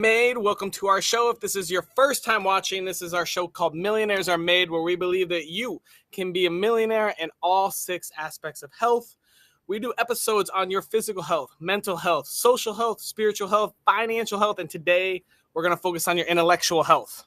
Made. Welcome to our show. If this is your first time watching, this is our show called Millionaires Are Made, where we believe that you can be a millionaire in all 6 aspects of health. We do episodes on your physical health, mental health, social health, spiritual health, financial health, and today we're going to focus on your intellectual health.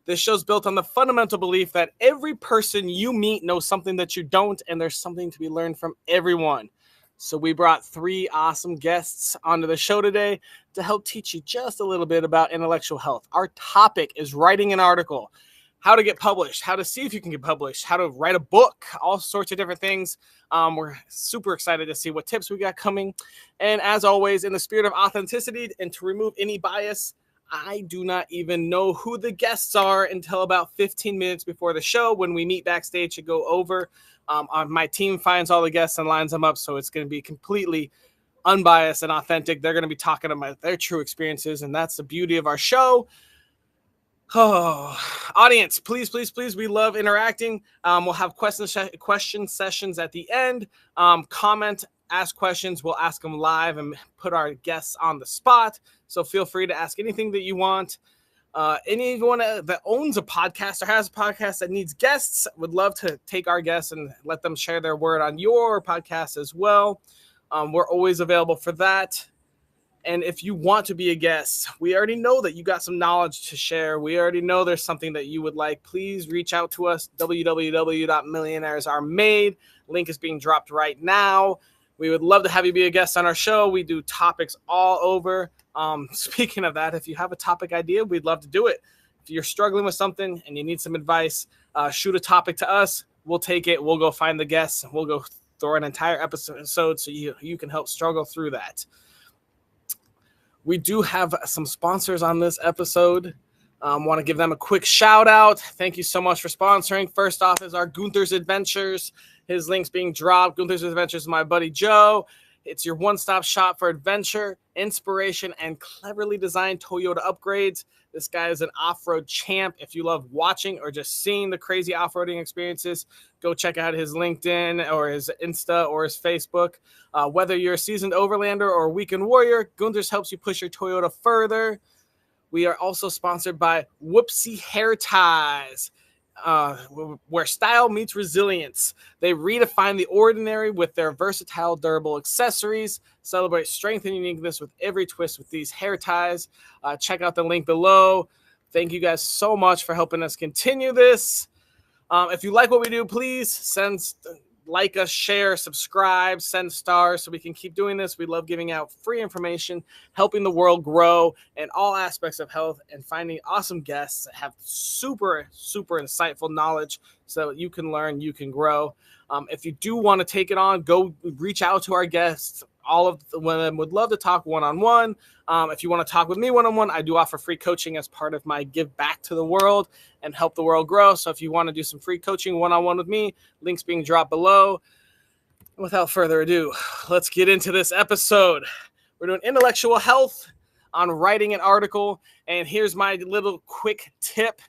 This show's built on the fundamental belief that every person you meet knows something that you don't, and there's something to be learned from everyone. So we brought 3 awesome guests onto the show today to help teach you just a little bit about intellectual health. Our topic is writing an article, how to get published, how to see if you can get published, how to write a book, all sorts of different things. We're super excited to see what tips we got coming. And as always, in the spirit of authenticity and to remove any bias, I do not even know who the guests are until about 15 minutes before the show when we meet backstage to go over. My team finds all the guests and lines them up, so it's going to be completely unbiased and authentic. They're going to be talking about their true experiences, and that's the beauty of our show. Oh, audience, please, we love interacting. We'll have question sessions at the end. Comment, ask questions. We'll ask them live and put our guests on the spot. So feel free to ask anything that you want. Anyone that owns a podcast or has a podcast that needs guests would love to take our guests and let them share their word on your podcast as well. We're always available for that. And if you want to be a guest, we already know that you got some knowledge to share. We already know there's something that you would like. Please reach out to us, www.millionairesaremade. Link is being dropped right now. We would love to have you be a guest on our show. We do topics all over. Speaking of that, if you have a topic idea, we'd love to do it. If you're struggling with something and you need some advice, shoot a topic to us. We'll take it. We'll go find the guests. We'll go through an entire episode so you can help struggle through that. We do have some sponsors on this episode. Want to give them a quick shout out. Thank you so much for sponsoring. First off is our Gunther's Adventures. His link's being dropped. Gunther's Adventures is my buddy Joe. It's your one-stop shop for adventure, inspiration, and cleverly designed Toyota upgrades. This guy is an off-road champ. If you love watching or just seeing the crazy off-roading experiences, go check out his LinkedIn or his Insta or his Facebook. Whether you're a seasoned overlander or a weekend warrior, Gunther's helps you push your Toyota further. We are also sponsored by Whoopsie Hair Ties, where style meets resilience. They redefine the ordinary with their versatile, durable accessories. Celebrate strength and uniqueness with every twist with these hair ties. Check out the link below. Thank you guys so much for helping us continue this. If you like what we do, please like us, share, subscribe, send stars so we can keep doing this. We love giving out free information, helping the world grow in all aspects of health, and finding awesome guests that have super, super insightful knowledge so that you can learn, you can grow. If you do want to take it on, go reach out to our guests. All of them would love to talk one-on-one. If you want to talk with me one-on-one, I do offer free coaching as part of my give back to the world and help the world grow. So if you want to do some free coaching one-on-one with me, links being dropped below. Without further ado, let's get into this episode. We're doing intellectual health on writing an article. And here's my little quick tip.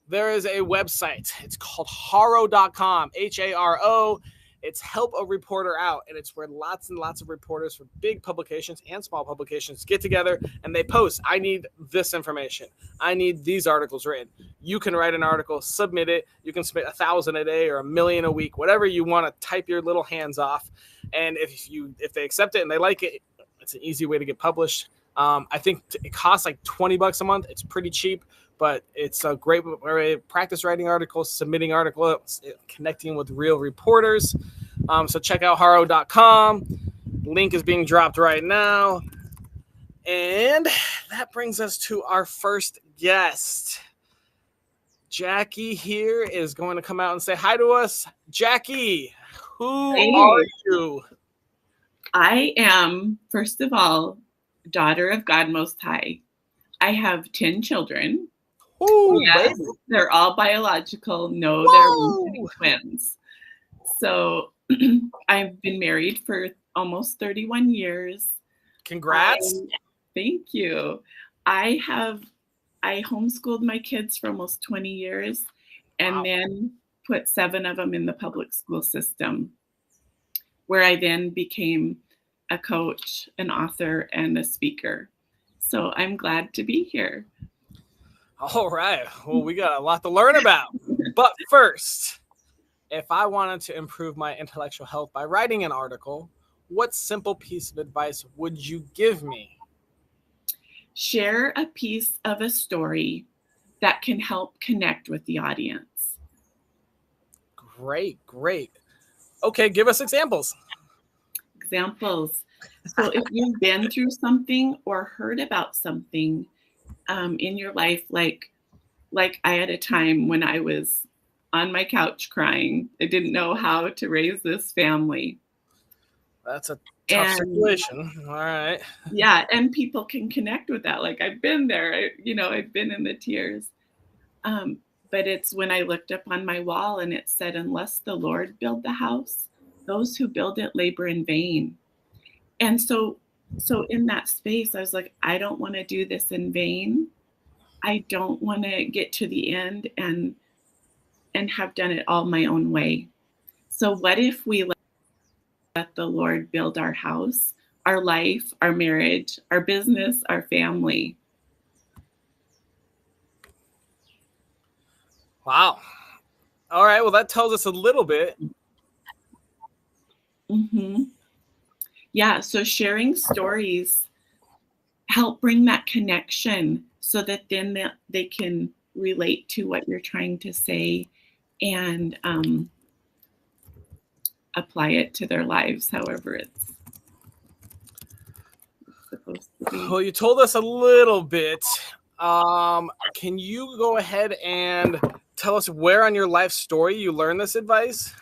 There is a website. It's called haro.com, Haro. It's Help a Reporter Out, and it's where lots and lots of reporters from big publications and small publications get together, and they post, I need this information. I need these articles written. You can write an article, submit it. You can submit 1,000 a day or 1,000,000 a week, whatever you want to type your little hands off. And if they accept it and they like it, it's an easy way to get published. I think it costs like $20 a month. It's pretty cheap, but it's a great way to practice writing articles, submitting articles, connecting with real reporters. So check out haro.com. Link is being dropped right now. And that brings us to our first guest. Jackie here is going to come out and say hi to us. Jackie, who are you? I am, first of all, daughter of God Most High. I have 10 children. Ooh, yes, they're all biological. No, they're twins. So I've been married for almost 31 years. Congrats. Thank you. I homeschooled my kids for almost 20 years and then put 7 of them in the public school system, where I then became a coach, an author, and a speaker. So I'm glad to be here. All right. Well, we got a lot to learn about. But first, if I wanted to improve my intellectual health by writing an article, what simple piece of advice would you give me? Share a piece of a story that can help connect with the audience. Great, great. Okay, give us examples. Examples. So if you've been through something or heard about something in your life, like I had a time when I was on my couch crying. I didn't know how to raise this family. That's a tough situation. All right. Yeah, and people can connect with that. Like I've been there, I've been in the tears. But it's when I looked up on my wall and it said, unless the Lord build the house, those who build it labor in vain. And so in that space, I was like, I don't want to do this in vain. I don't want to get to the end and have done it all my own way. So what if we let the Lord build our house, our life, our marriage, our business, our family? Wow. All right. Well, that tells us a little bit. Mm-hmm. Yeah. So sharing stories help bring that connection so that then they can relate to what you're trying to say and apply it to their lives, however it's supposed to be. Well, you told us a little bit. Can you go ahead and tell us where on your life story you learned this advice?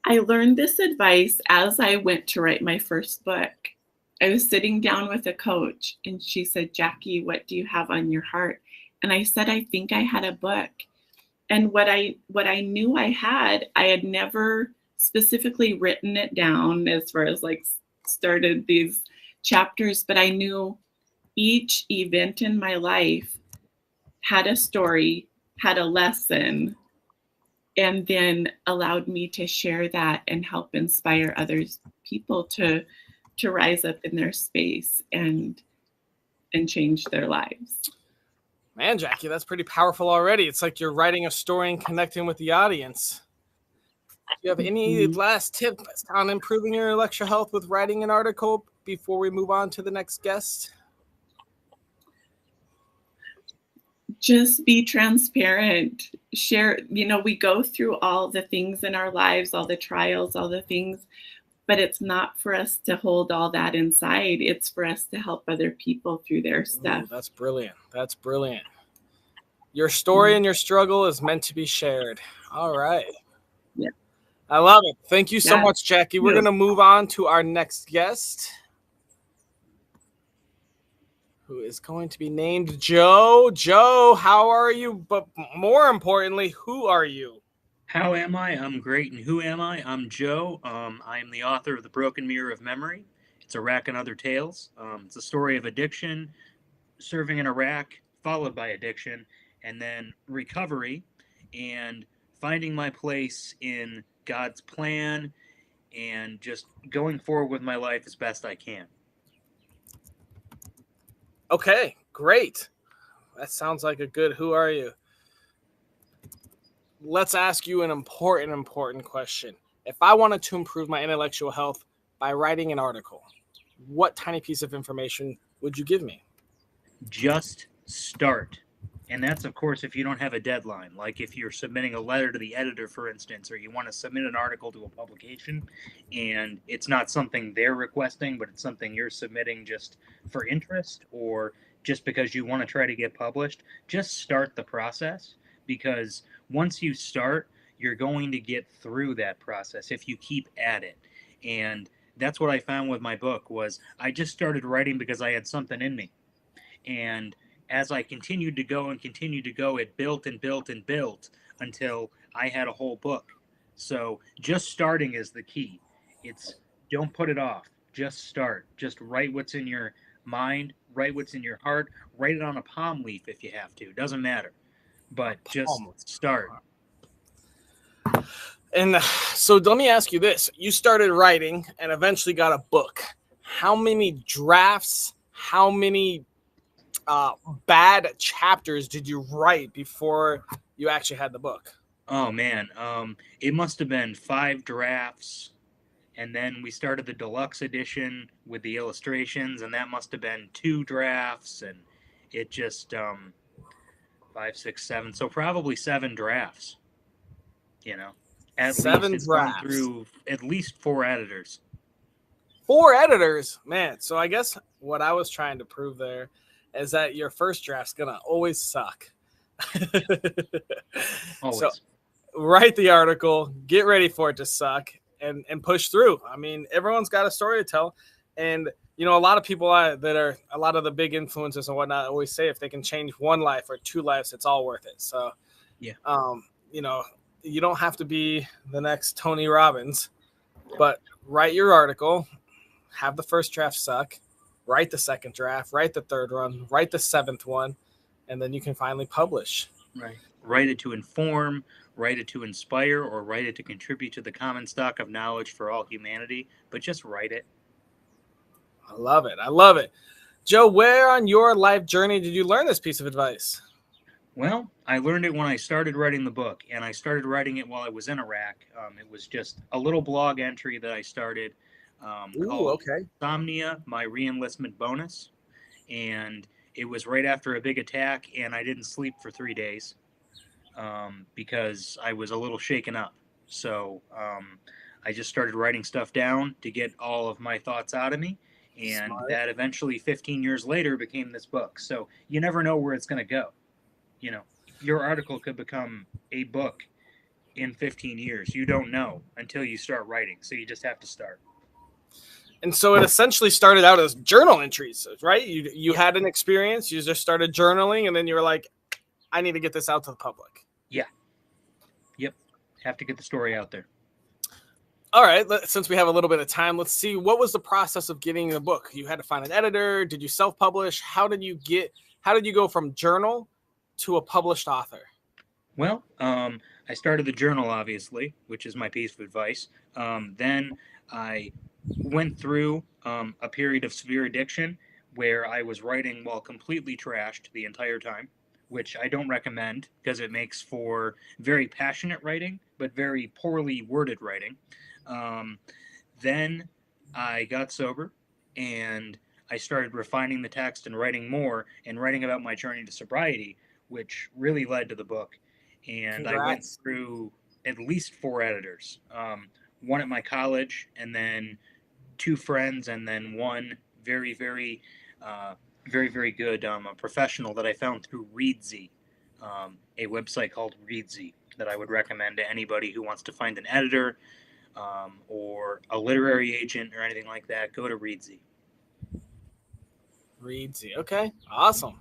I learned this advice as I went to write my first book. I was sitting down with a coach and she said, Jackie, what do you have on your heart? And I said, I think I had a book. And what I knew I had never specifically written it down as far as like started these chapters, but I knew each event in my life had a story, had a lesson, and then allowed me to share that and help inspire others people to rise up in their space and change their lives. Man, Jackie, that's pretty powerful already. It's like you're writing a story and connecting with the audience. Do you have any last tips on improving your intellectual health with writing an article before we move on to the next guest? Just be transparent. Share, we go through all the things in our lives, all the trials, all the things, but it's not for us to hold all that inside. It's for us to help other people through their stuff. Ooh, that's brilliant. That's brilliant. Your story and your struggle is meant to be shared. All right. Yeah. I love it. Thank you so much, Jackie. We're going to move on to our next guest, who is going to be named Joe. Joe, how are you? But more importantly, who are you? How am I? I'm great. And who am I? I'm Joe. I am the author of The Broken Mirror of Memory. It's Iraq and Other Tales. It's a story of addiction, serving in Iraq, followed by addiction, and then recovery, and finding my place in God's plan, and just going forward with my life as best I can. Okay, great. That sounds like a good who are you? Let's ask you an important question. If I wanted to improve my intellectual health by writing an article, what tiny piece of information would you give me? Just start. And that's, of course, if you don't have a deadline. Like if you're submitting a letter to the editor, for instance, or you want to submit an article to a publication and it's not something they're requesting, but it's something you're submitting just for interest or just because you want to try to get published, just start the process, because once you start, you're going to get through that process if you keep at it. And that's what I found with my book was I just started writing because I had something in me. And as I continued to go and continued to go, it built and built and built until I had a whole book. So just starting is the key. It's don't put it off. Just start. Just write what's in your mind, write what's in your heart, write it on a palm leaf if you have to. Doesn't matter. But just start. And so let me ask you this. You started writing and eventually got a book. how many drafts, how many bad chapters did you write before you actually had the book? Oh man, it must have been 5 drafts, and then we started the deluxe edition with the illustrations, and that must have been 2 drafts, and it just 5, 6, 7, so probably 7 drafts. You know, at least 7 it's gone drafts. through at least 4 editors. 4 editors, man. So I guess what I was trying to prove there is that your first draft's gonna always suck. Always. So write the article, get ready for it to suck, and push through. I mean, everyone's got a story to tell, and you know, a lot of people that are a lot of the big influencers and whatnot always say if they can change one life or 2 lives, it's all worth it. So, yeah, you know, you don't have to be the next Tony Robbins, but write your article, have the first draft suck, write the second draft, write the third one, write the 7th one, and then you can finally publish. Right. Write it to inform, write it to inspire, or write it to contribute to the common stock of knowledge for all humanity, but just write it. I love it. I love it. Joe, where on your life journey did you learn this piece of advice? Well, I learned it when I started writing the book, and I started writing it while I was in Iraq. It was just a little blog entry that I started called Insomnia, My Reenlistment Bonus. And it was right after a big attack, and I didn't sleep for 3 days because I was a little shaken up. So I just started writing stuff down to get all of my thoughts out of me. And Smart. that eventually, 15 years later, became this book. So you never know where it's going to go. You know, your article could become a book in 15 years. You don't know until you start writing. So you just have to start. And so it essentially started out as journal entries, right? You had an experience, you just started journaling, and then you were like, I need to get this out to the public. Yeah. Yep. Have to get the story out there. All right. Since we have a little bit of time, let's see. What was the process of getting the book? You had to find an editor. Did you self-publish? How did you go from journal to a published author? Well, I started the journal, obviously, which is my piece of advice. Then I went through a period of severe addiction where I was writing while completely trashed the entire time, which I don't recommend because it makes for very passionate writing, but very poorly worded writing. Then I got sober and I started refining the text and writing more and writing about my journey to sobriety, which really led to the book. And Congrats. I went through at least 4 editors, one at my college, and then 2 friends, and then one very, very, very, very good professional that I found through Readsy, a website called Readsy that I would recommend to anybody who wants to find an editor or a literary agent or anything like that. Go to Readsy. Readsy. Okay. Awesome.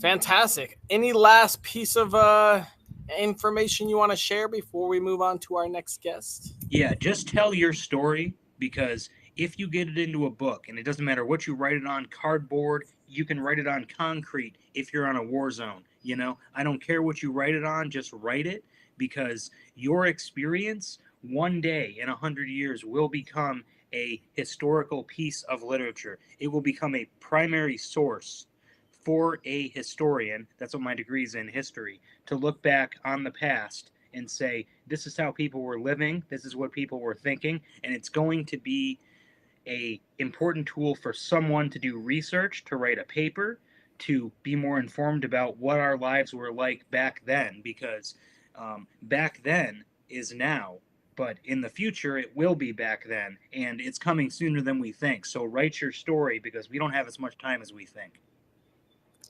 Fantastic. Any last piece of information you want to share before we move on to our next guest? Yeah, just tell your story, because if you get it into a book, and it doesn't matter what you write it on, cardboard, you can write it on concrete if you're on a war zone. You know, I don't care what you write it on, just write it, because your experience one day in 100 years will become a historical piece of literature. It will become a primary source for a historian, that's what my degree is in, history, to look back on the past and say, this is how people were living, this is what people were thinking, and it's going to be a important tool for someone to do research, to write a paper, to be more informed about what our lives were like back then, because back then is now, but in the future it will be back then, and it's coming sooner than we think. So write your story, because we don't have as much time as we think.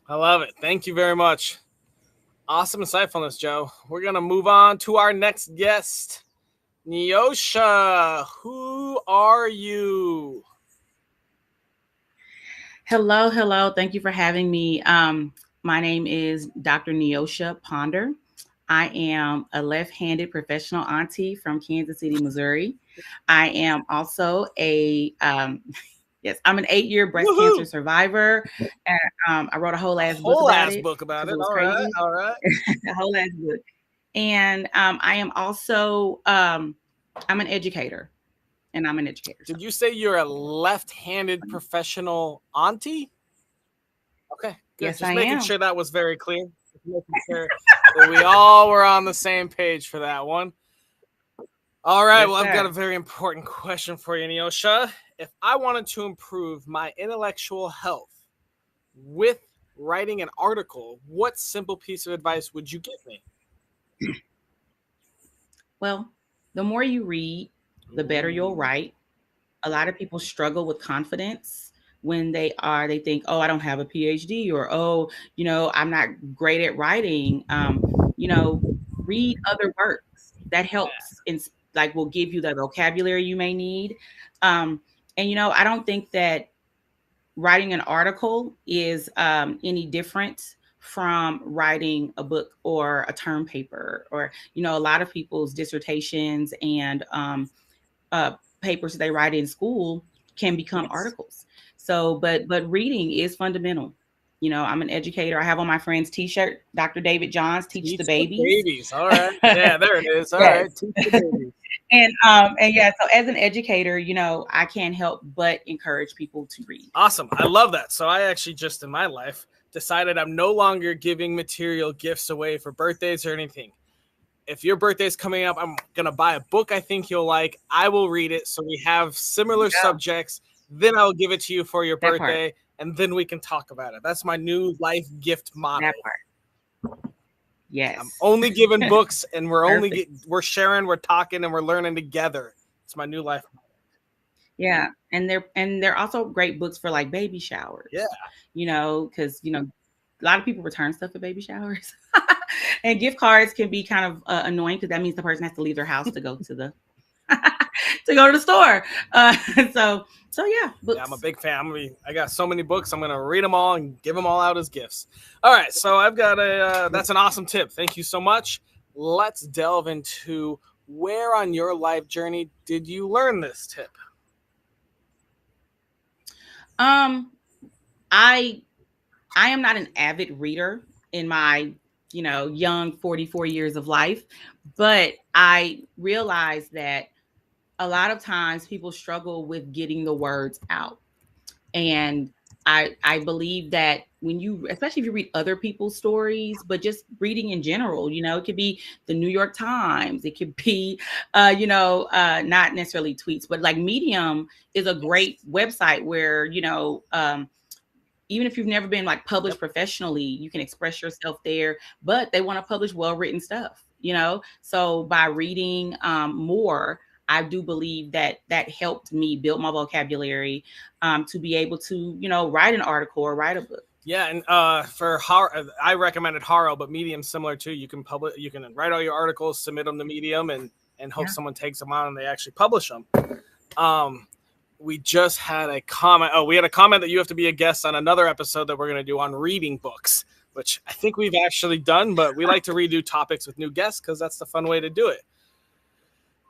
I love it. Thank you very much. Awesome insightfulness, Joe. We're going to move on to our next guest. Neosha, who are you? Hello. Thank you for having me. My name is Dr. Neosha Ponder. I am a left-handed professional auntie from Kansas City, Missouri. I am also I'm an 8-year breast cancer survivor. And I wrote a whole ass book about it. All right. A whole ass book. And I am also I'm an educator. and I'm an educator. Did you say you're a left-handed professional auntie? Okay, good. Yes, Just I making am. sure that was very clear. Just making sure that we all were on the same page for that one. All right, Yes, well, I've got sir. a very important question for you, Neosha. If I wanted to improve my intellectual health with writing an article, what simple piece of advice would you give me? Well, the more you read, the better you'll write. A lot of people struggle with confidence when they think, oh, I don't have a PhD, or oh, I'm not great at writing. You know, read other works. That helps in, like, will give you the vocabulary you may need. And I don't think that writing an article is any different from writing a book or a term paper, or a lot of people's dissertations and papers they write in school can become articles. So, but reading is fundamental. I'm an educator. I have on my friend's T-shirt, Dr. David Johns, teach the Teach the babies. babies. All right. Yeah, there it is. All Yes. right. Teach the babies. And yeah, so as an educator, I can't help but encourage people to read. Awesome. I love that. So I actually just in my life decided I'm no longer giving material gifts away for birthdays or anything. If your birthday's coming up, I'm going to buy a book I think you'll like. I will read it so we have similar subjects. Then I'll give it to you for your birthday, and then we can talk about it. That's my new life gift motto. That part. Yes. I'm only giving books, and we're sharing, we're talking, and we're learning together. It's my new life motto. Yeah, and they're also great books for like baby showers. Yeah. Because a lot of people return stuff at baby showers, and gift cards can be kind of annoying because that means the person has to leave their house to go to the store. So yeah, books. Yeah, I'm a big fan. I got so many books. I'm gonna read them all and give them all out as gifts. All right, so I've got that's an awesome tip. Thank you so much. Let's delve into where on your life journey did you learn this tip? I am not an avid reader in my young 44 years of life, but I realize that a lot of times people struggle with getting the words out. And I believe that especially if you read other people's stories, but just reading in general, it could be the New York Times, it could be, not necessarily tweets, but like Medium is a great website where, even if you've never been like published professionally, you can express yourself there, but they want to publish well-written stuff, So by reading more, I do believe that helped me build my vocabulary to be able to, write an article or write a book. Yeah, and for I recommended Haro, but Medium's similar too. You can write all your articles, submit them to Medium, and hope someone takes them on and they actually publish them. We just had a comment. Oh, we had a comment that you have to be a guest on another episode that we're going to do on reading books, which I think we've actually done, but we like to redo topics with new guests because that's the fun way to do it.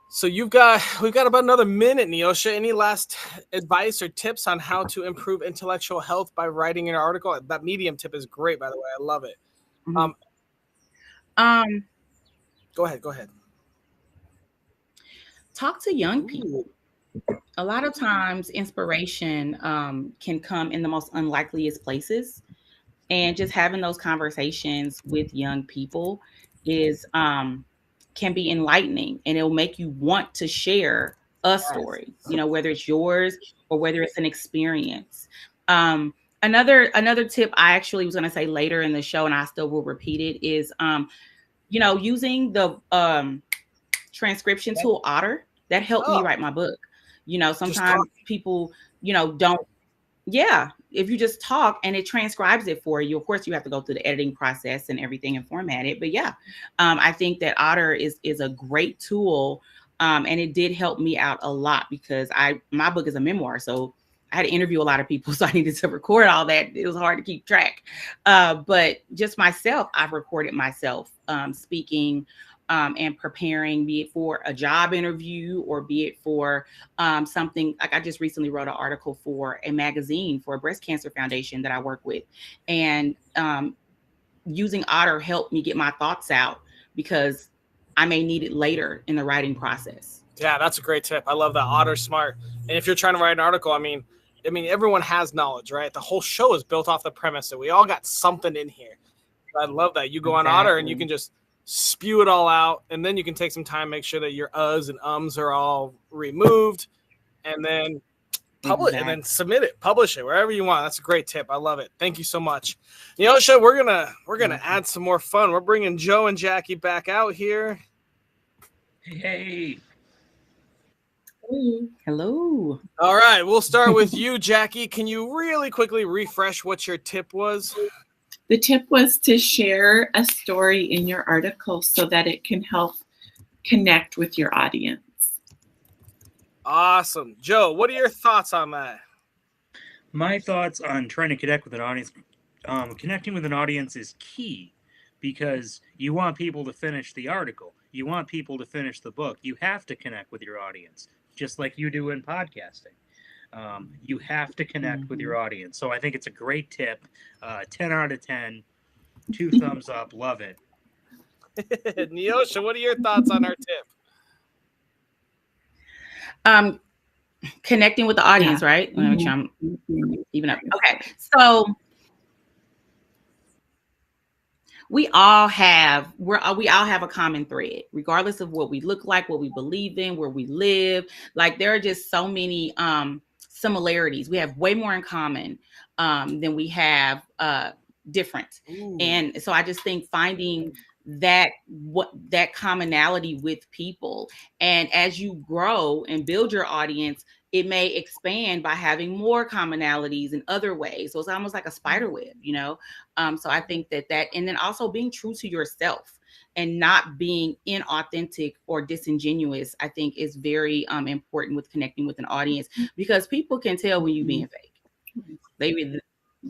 So we've got about another minute, Neosha. Any last advice or tips on how to improve intellectual health by writing an article? That Medium tip is great, by the way. I love it. Mm-hmm. Go ahead. Talk to young people. A lot of times inspiration can come in the most unlikeliest places, and just having those conversations with young people is can be enlightening, and it'll make you want to share a story, whether it's yours or whether it's an experience. Another tip I actually was going to say later in the show, and I still will repeat it, is using the transcription tool Otter. That helped me write my book. Sometimes people, don't. Yeah, if you just talk and it transcribes it for you, of course you have to go through the editing process and everything and format it. But yeah, I think that Otter is a great tool, and it did help me out a lot because my book is a memoir, so I had to interview a lot of people, so I needed to record all that. It was hard to keep track, but just myself, I've recorded myself speaking. And preparing, be it for a job interview or be it for something like I just recently wrote an article for a magazine for a breast cancer foundation that I work with. And using Otter helped me get my thoughts out because I may need it later in the writing process. Yeah, that's a great tip. I love that. Otter smart. And if you're trying to write an article, I mean, everyone has knowledge, right? The whole show is built off the premise that we all got something in here. I love that. You go on Otter and you can just spew it all out, and then you can take some time, make sure that your uhs and ums are all removed, and then and then submit it, publish it wherever you want. That's a great tip. I love it. Thank you so much. Neosha, we're gonna add some more fun. We're bringing Joe and Jackie back out here. Hey. Hello. All right, we'll start with you, Jackie. Can you really quickly refresh what your tip was? The tip was to share a story in your article so that it can help connect with your audience. Awesome. Joe, what are your thoughts on that? My thoughts on trying to connect with an audience. Connecting with an audience is key because you want people to finish the article. You want people to finish the book. You have to connect with your audience, just like you do in podcasting. You have to connect with your audience. So I think it's a great tip. 10 out of 10. 2 thumbs up. Love it. Neosha, what are your thoughts on our tip? Connecting with the audience, right? Let me make sure I'm even up. Okay. So we all have a common thread, regardless of what we look like, what we believe in, where we live. Like there are just so many similarities. We have way more in common than we have different. Ooh. And so I just think finding that commonality with people, and as you grow and build your audience, it may expand by having more commonalities in other ways. So it's almost like a spider web, so I think that, and then also being true to yourself and not being inauthentic or disingenuous, I think is very important with connecting with an audience, because people can tell when you're being fake.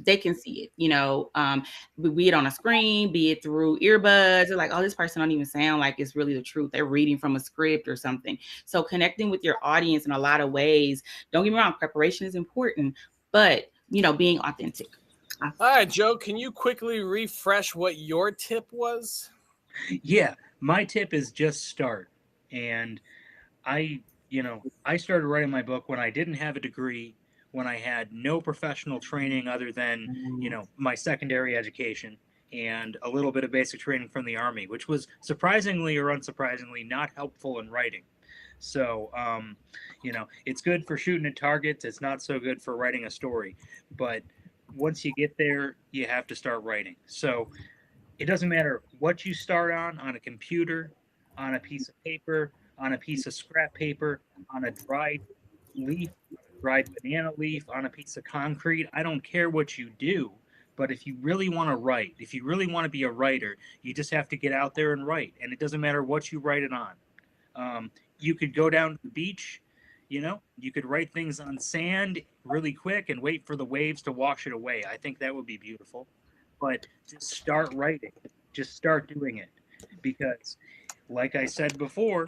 They can see it, be it on a screen, be it through earbuds. They're like, oh, this person don't even sound like it's really the truth. They're reading from a script or something. So connecting with your audience in a lot of ways, don't get me wrong, preparation is important, but, being authentic. All right, Joe, can you quickly refresh what your tip was? Yeah, my tip is just start. And I started writing my book when I didn't have a degree, when I had no professional training other than, my secondary education and a little bit of basic training from the Army, which was surprisingly or unsurprisingly not helpful in writing. So, it's good for shooting at targets. It's not so good for writing a story. But once you get there, you have to start writing. So it doesn't matter what you start on a computer, on a piece of paper, on a piece of scrap paper, on a dried leaf, dried banana leaf, on a piece of concrete. I don't care what you do, but if you really want to write, if you really want to be a writer, you just have to get out there and write. And it doesn't matter what you write it on. You could go down to the beach, you could write things on sand really quick and wait for the waves to wash it away. I think that would be beautiful. But just start writing. Just start doing it. Because, like I said before,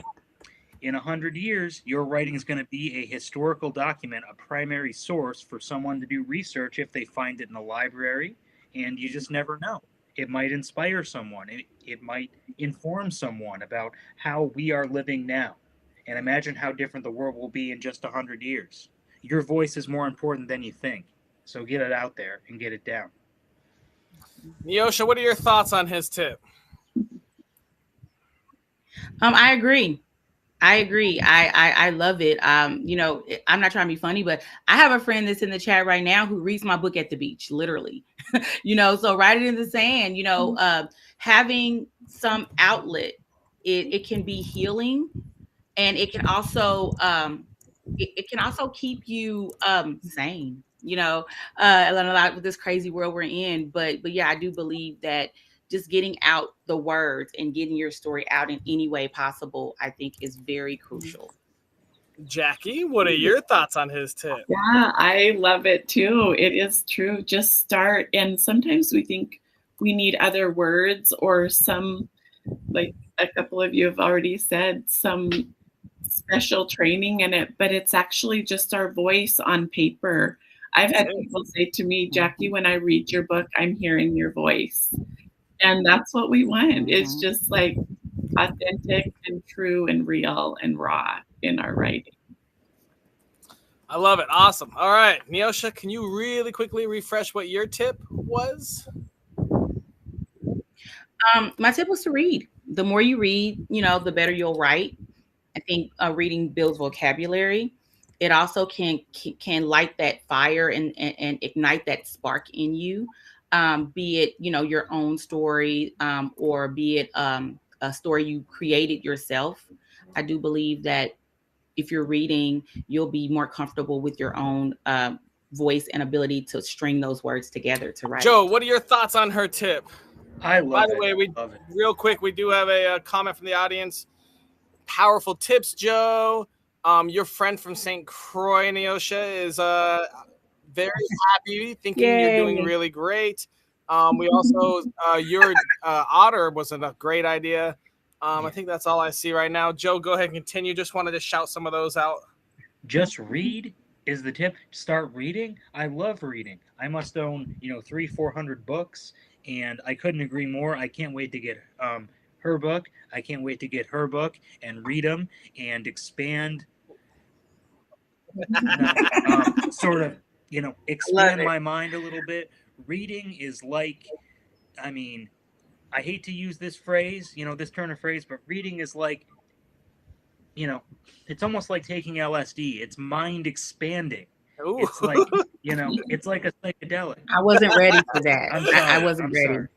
in 100 years, your writing is going to be a historical document, a primary source for someone to do research if they find it in a library, and you just never know. It might inspire someone. It might inform someone about how we are living now. And imagine how different the world will be in just 100 years. Your voice is more important than you think. So get it out there and get it down. Neosha, what are your thoughts on his tip? I agree. I love it. I'm not trying to be funny, but I have a friend that's in the chat right now who reads my book at the beach, literally. So write it in the sand. Having some outlet, it can be healing, and it can also it can also keep you sane. A lot with this crazy world we're in. But yeah, I do believe that just getting out the words and getting your story out in any way possible, I think is very crucial. Jackie, what are your thoughts on his tip? Yeah, I love it too. It is true. Just start. And sometimes we think we need other words or some, like a couple of you have already said, some special training in it, but it's actually just our voice on paper. I've had people say to me, Jackie, when I read your book, I'm hearing your voice. And that's what we want. It's just like authentic and true and real and raw. in our writing. I love it. Awesome. All right, Neosha, can you really quickly refresh what your tip was? My tip was to read. The more you read, the better you'll write. I think reading builds vocabulary. It also can light that fire and ignite that spark in you. Be it your own story, or be it a story you created yourself. I do believe that if you're reading, you'll be more comfortable with your own voice and ability to string those words together to write. Joe, what are your thoughts on her tip? I love By the it. way, I love it. real quick, we do have a comment from the audience. Powerful tips, Joe. Your friend from St. Croix, Neosha, is very happy, thinking you're doing Yay. really great. We also, your otter was a great idea. I think that's all I see right now. Joe, go ahead and continue. Just wanted to shout some of those out. Just read is the tip. Start reading. I love reading. I must own 300-400 books, and I couldn't agree more. I can't wait to get her book. I can't wait to get her book and read them and expand. Sort of expand my mind a little bit. Reading is like, I mean, I hate to use this phrase, this turn of phrase, but reading is like, it's almost like taking LSD. It's mind expanding. Ooh. It's like, it's like a psychedelic. I wasn't ready for that. I'm sorry. I wasn't ready. Sorry.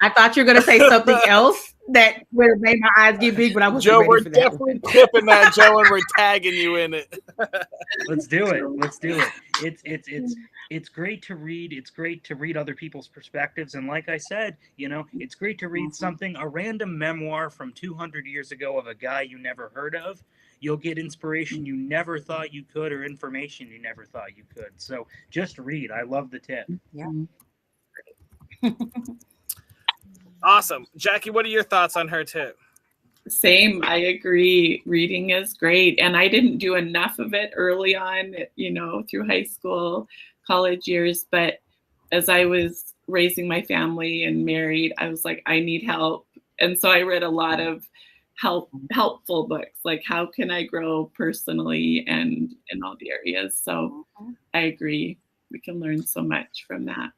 I thought you were going to say something else that would have made my eyes get big, but I wasn't Joe, ready we're for that. definitely clipping that, Joe, and we're tagging you in it. Let's do it. Let's do it. It's great to read. It's great to read other people's perspectives. And like I said, it's great to read a random memoir from 200 years ago of a guy you never heard of. You'll get inspiration you never thought you could, or information you never thought you could. So just read. I love the tip. Yeah. Awesome. Jackie, what are your thoughts on her tip? Same. I agree. Reading is great. And I didn't do enough of it early on, through high school, college years. But as I was raising my family and married, I was like, I need help. And so I read a lot of helpful books, like how can I grow personally and in all the areas. So I agree. We can learn so much from that.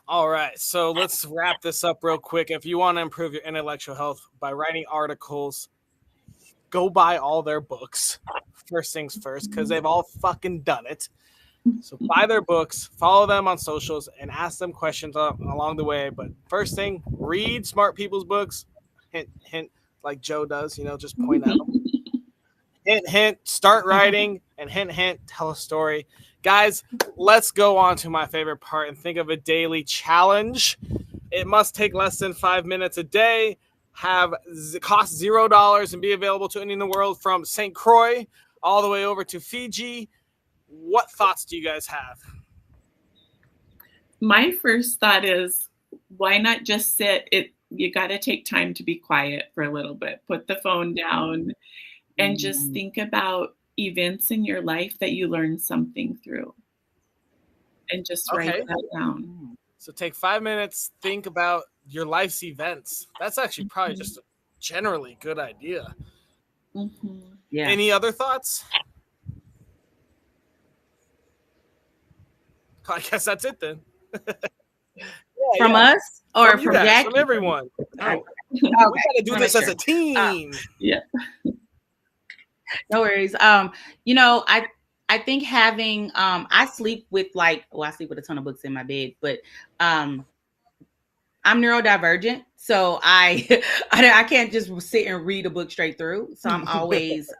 All right, so let's wrap this up real quick. If you want to improve your intellectual health by writing articles, go buy all their books. First things first, because they've all fucking done it. So buy their books, follow them on socials, and ask them questions along the way. But first thing, read smart people's books. Hint, hint, like Joe does, just point at them. Hint, hint, start writing, and hint, hint, tell a story. Guys, let's go on to my favorite part and think of a daily challenge. It must take less than 5 minutes a day, cost $0, and be available to anyone in the world from St. Croix all the way over to Fiji. What thoughts do you guys have? My first thought is, why not just sit? You got to take time to be quiet for a little bit. Put the phone down and just think about events in your life that you learned something through, and just write that down. So take 5 minutes, think about your life's events. That's actually probably just a generally good idea. Yeah. Any other thoughts? I guess that's it then. From us or from Jackie? From everyone. Oh. We got to do this as a team. Yeah. No worries. I think having I sleep with I sleep with a ton of books in my bed, but I'm neurodivergent, so I can't just sit and read a book straight through. So I'm always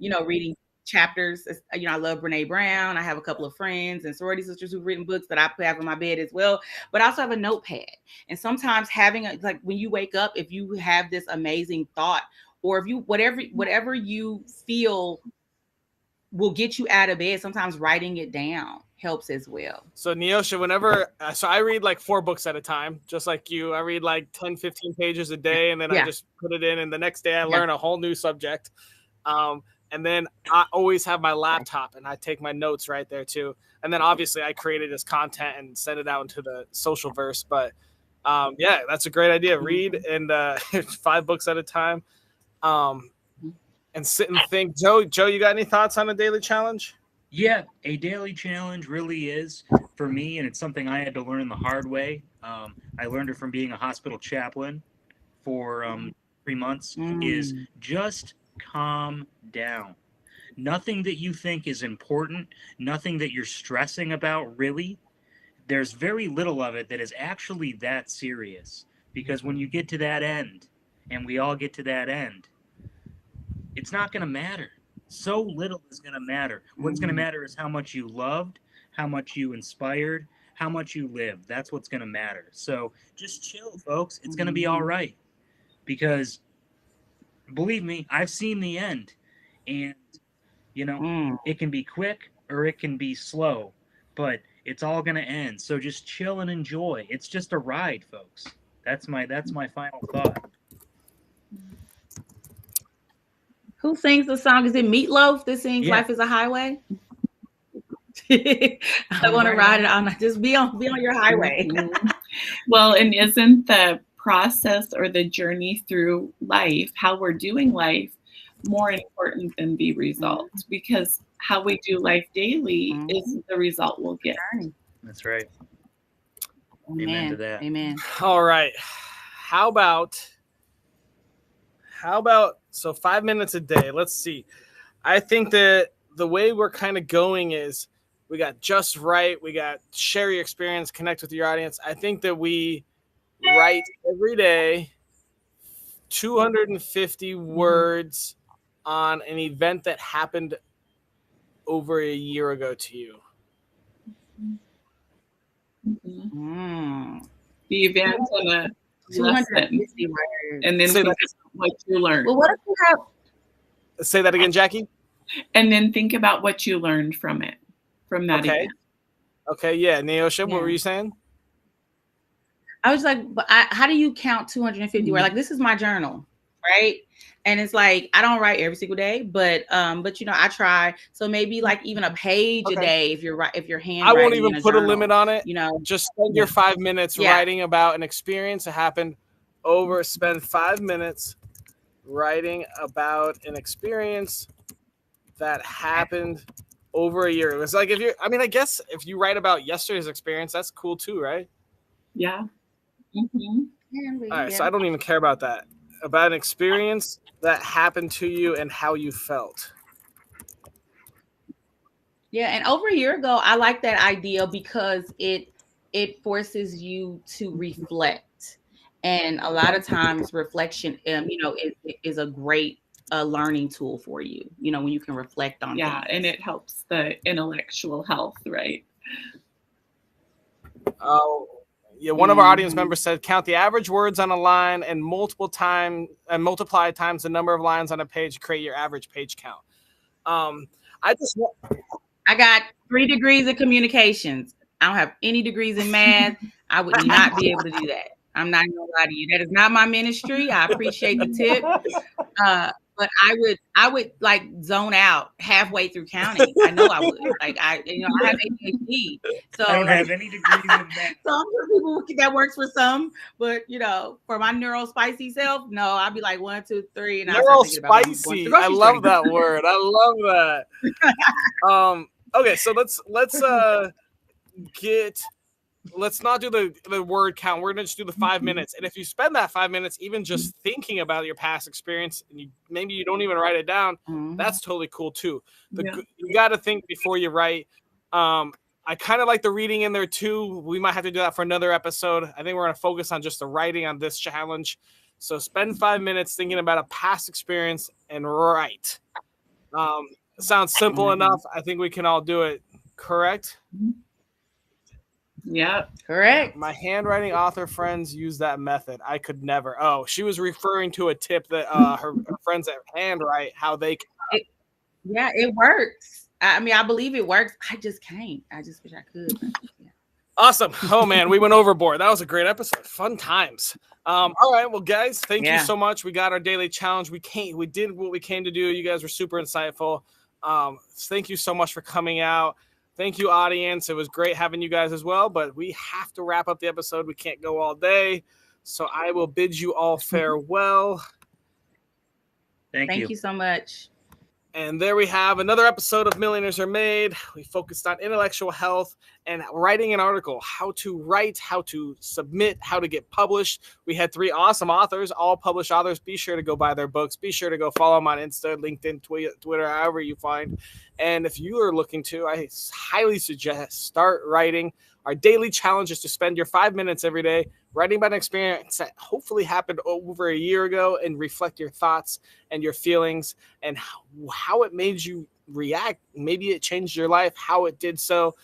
reading chapters. I love Brene Brown. I have a couple of friends and sorority sisters who've written books that I have in my bed as well. But I also have a notepad. And sometimes having when you wake up, if you have this amazing thought, or if you whatever you feel will get you out of bed, sometimes writing it down helps as well. So Neosha, I read 4 books at a time, just like you. I read 10, 15 pages a day, and then I just put it in, and the next day I learn a whole new subject. And then I always have my laptop, and I take my notes right there too. And then obviously I create it as content and send it out into the social verse. But that's a great idea. Read and 5 books at a time. and sit and think. Joe, you got any thoughts on a daily challenge? Yeah, a daily challenge really is for me, and it's something I had to learn the hard way. I learned it from being a hospital chaplain for 3 months, is just calm down. Nothing that you think is important, nothing that you're stressing about really. There's very little of it that is actually that serious. Because when you get to that end, and we all get to that end, it's not going to matter. So little is going to matter. What's going to matter is how much you loved, how much you inspired, how much you lived. That's what's going to matter. So just chill, folks. It's going to be all right. Because believe me, I've seen the end. And, you know, it can be quick or it can be slow, but it's all going to end. So just chill and enjoy. It's just a ride, folks. That's my final thought. Who sings the song? Is it Meatloaf that sings Yeah. "Life Is a Highway"? I want to ride it on. Just be on your highway. Well, and isn't the process or the journey through life, how we're doing life, more important than the result? Because how we do life daily is the result we'll get. That's right. Amen. Amen to that. Amen. All right. How about so 5 minutes a day? Let's see. I think that the way we're kind of going is we got just right. We got share your experience, connect with your audience. I think that we write every day 250 words on an event that happened over a year ago to you. The event and a lesson. And then think about what you learned. Well, what if you have? Say that again, Jackie. And then think about what you learned from it, from that event. Okay, yeah. Neosha, what were you saying? I was like, but how do you count 250 words? Like, this is my journal, right? And it's like, I don't write every single day, but you know, I try. So maybe like even a page a day if you're handwriting. I won't even put a limit on it. You know, just spend your 5 minutes writing about an experience that happened spend 5 minutes writing about an experience that happened over a year. It's like I guess if you write about yesterday's experience, that's cool too, right? Yeah. All right, so I don't even care about that. About an experience that happened to you and how you felt. Yeah, and over a year ago, I like that idea because it forces you to reflect, and a lot of times reflection, you know, is a great learning tool for you. You know, when you can reflect on things. And it helps the intellectual health, right? Oh. Yeah, one of our audience members said, count the average words on a line and multiply times the number of lines on a page to create your average page count. I got 3 degrees in communications. I don't have any degrees in math. I would not be able to do that. I'm not gonna lie to you. That is not my ministry. I appreciate the tip. But I would like zone out halfway through counting. I know I would. Like I have ADHD. So I don't have any degrees in that. Some people that works for some, but you know, for my neurospicy self, no, I'd be like 1, 2, 3, and neurospicy. I love that word. I love that. Okay, so let's not do the word count. We're gonna just do the 5 minutes. And if you spend that 5 minutes even just thinking about your past experience, and maybe you don't even write it down, that's totally cool too. You got to think before you write. I kind of like the reading in there too. We might have to do that for another episode. I think we're gonna focus on just the writing on this challenge. So spend 5 minutes thinking about a past experience and write. Sounds simple enough. I think we can all do it. Correct? Yeah, correct. My handwriting author friends use that method. I could never. Oh, she was referring to a tip that her friends that handwrite how they can. It works. I mean, I believe it works. I just can't. I just wish I could. Yeah. Awesome. Oh man, we went overboard. That was a great episode. Fun times. All right, well, guys, thank you so much. We got our daily challenge. We did what we came to do. You guys were super insightful. Thank you so much for coming out. Thank you, audience. It was great having you guys as well, but we have to wrap up the episode. We can't go all day. So I will bid you all farewell. Thank you so much. And there we have another episode of Millionaires Are Made. We focused on intellectual health and writing an article, how to write, how to submit, how to get published. We had 3 awesome authors, all published authors. Be sure to go buy their books. Be sure to go follow them on Insta, LinkedIn, Twitter, however you find. And if you are looking to, I highly suggest start writing. Our daily challenge is to spend your 5 minutes every day writing about an experience that hopefully happened over a year ago and reflect your thoughts and your feelings and how it made you react. Maybe it changed your life, how it did so.